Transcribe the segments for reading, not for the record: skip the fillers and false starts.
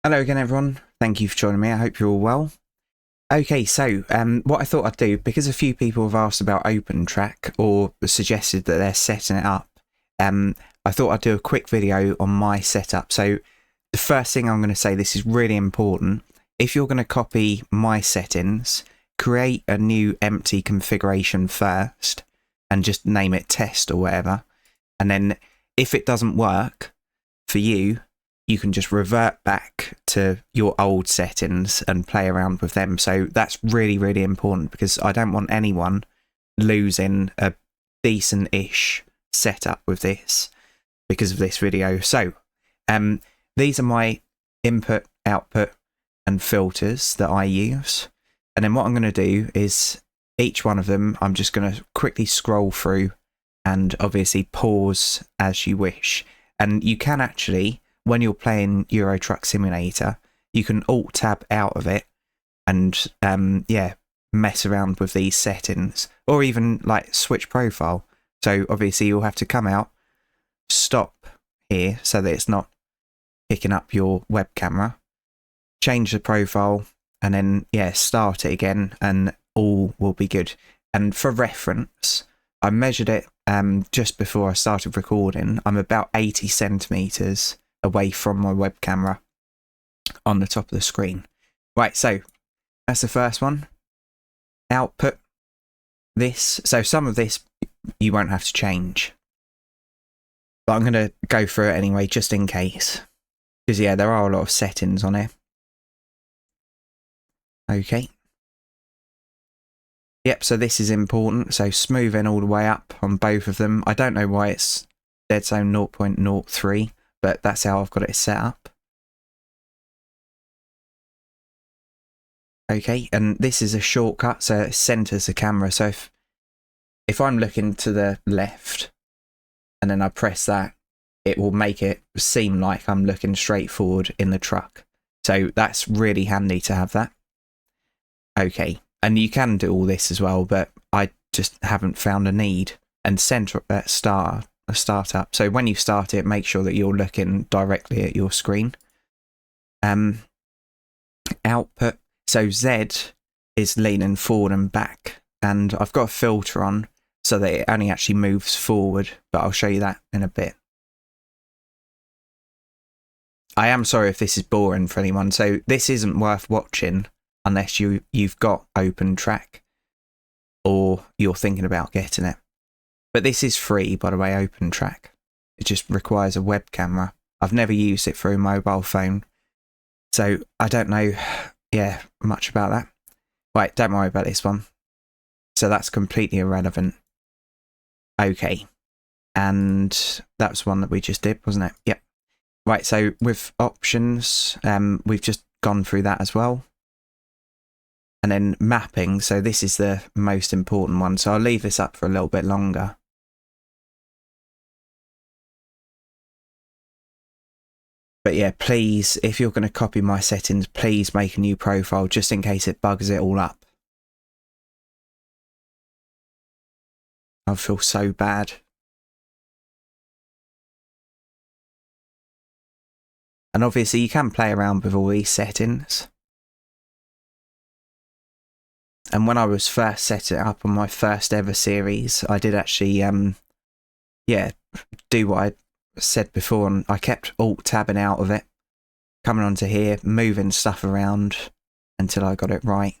Hello again, everyone. Thank you for joining me. I hope you're all well. Okay, so what I thought I'd do, because a few people have asked about OpenTrack or suggested that they're setting it up, I thought I'd do a quick video on my setup. So the first thing I'm going to say, this is really important. If you're going to copy my settings, create a new empty configuration first and just name it test or whatever. And then if it doesn't work for you, you can just revert back to your old settings and play around with them. So that's really, really important because I don't want anyone losing a decent-ish setup with this because of this video. So these are my input, output and filters that I use. And then what I'm going to do is each one of them, I'm just going to quickly scroll through and obviously pause as you wish. And you can actually, when you're playing Euro Truck Simulator, you can Alt-Tab out of it and, yeah, mess around with these settings. Or even, like, switch profile. So, obviously, you'll have to come out, stop here so that it's not picking up your web camera, change the profile, and then, yeah, start it again, and all will be good. And for reference, I measured it just before I started recording. I'm about 80 centimetres away from my web camera on the top of the screen. Right, so that's the first one. Output this. So some of this you won't have to change, but I'm going to go through it anyway just in case, because yeah, there are a lot of settings on here. Okay. Yep, so this is important. So smoothing all the way up on both of them. I don't know why it's dead zone 0.03. But that's how I've got it set up. Okay, and this is a shortcut, so it centers the camera. So if I'm looking to the left and then I press that, it will make it seem like I'm looking straight forward in the truck. So that's really handy to have that. Okay, and you can do all this as well, but I just haven't found a need. And center startup. So when you start it, make sure that you're looking directly at your screen. Output. So Z is leaning forward and back, and I've got a filter on so that it only actually moves forward, but I'll show you that in a bit. I am sorry if this is boring for anyone. So this isn't worth watching unless you've got OpenTrack or you're thinking about getting it. But this is free, by the way, OpenTrack. It just requires a web camera. I've never used it for a mobile phone, so I don't know, yeah, much about that. Right, don't worry about this one. So that's completely irrelevant. Okay, and that's one that we just did, wasn't it? Yep. Right, so with options, we've just gone through that as well. And then mapping, so this is the most important one, so I'll leave this up for a little bit longer. But yeah, please, if you're going to copy my settings, please make a new profile just in case it bugs it all up. I feel so bad. And obviously you can play around with all these settings. And when I was first setting it up on my first ever series, I did actually, yeah, do what I said before, and I kept Alt-tabbing out of it, coming onto here, moving stuff around until I got it right.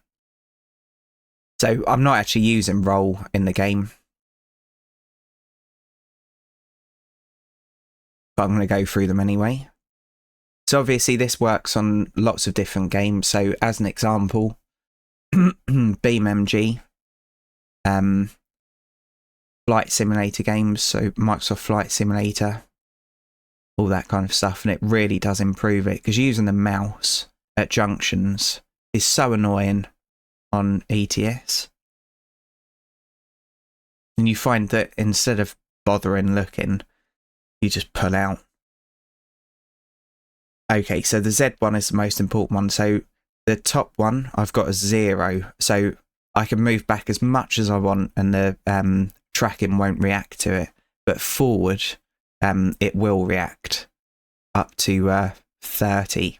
So I'm not actually using roll in the game, but I'm going to go through them anyway. So obviously this works on lots of different games. So as an example, BeamNG, flight simulator games, so Microsoft Flight Simulator, all that kind of stuff, and it really does improve it because using the mouse at junctions is so annoying on ETS. And you find that instead of bothering looking, you just pull out. Okay, so the Z one is the most important one. So the top one, I've got a 0, so I can move back as much as I want and the tracking won't react to it. But forward, it will react up to 30.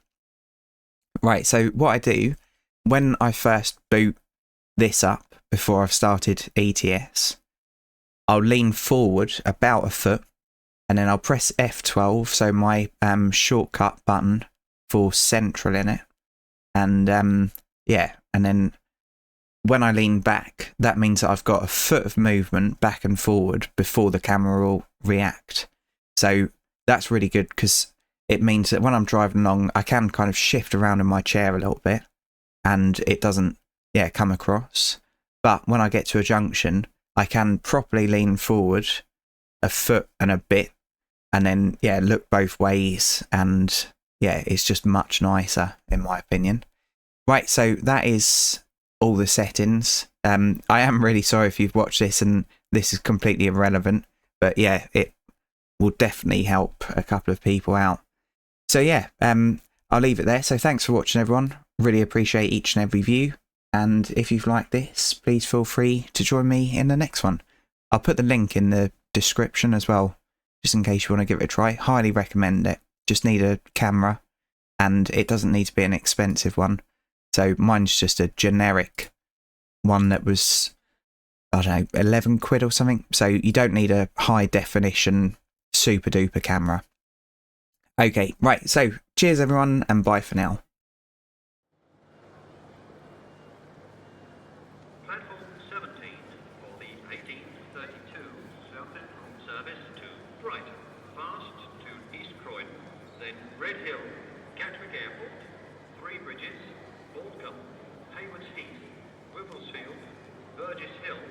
Right, so what I do, when I first boot this up, before I've started ETS, I'll lean forward about a foot, and then I'll press F12, so my shortcut button for central in it. And yeah, and then when I lean back, that means that I've got a foot of movement back and forward before the camera will react. So that's really good, because it means that when I'm driving along, I can kind of shift around in my chair a little bit and it doesn't, yeah, come across. But when I get to a junction, I can properly lean forward a foot and a bit and then, yeah, look both ways. And yeah, it's just much nicer in my opinion. Right, so that is all the settings. I am really sorry if you've watched this and this is completely irrelevant, but yeah, it will definitely help a couple of people out. So yeah, I'll leave it there. So thanks for watching, everyone. Really appreciate each and every view. And if you've liked this, please feel free to join me in the next one. I'll put the link in the description as well, just in case you want to give it a try. Highly recommend it. Just need a camera, and it doesn't need to be an expensive one. So mine's just a generic one that was, I don't know, 11 quid or something. So you don't need a high definition super duper camera. Okay, right, so cheers everyone, and bye for now. Platform 17 for the 1832 South Central service to Brighton, fast to East Croydon, then Red Hill, Gatwick Airport, Three Bridges, Aldcombe, Haywards Heath, Wivelsfield, Burgess Hill,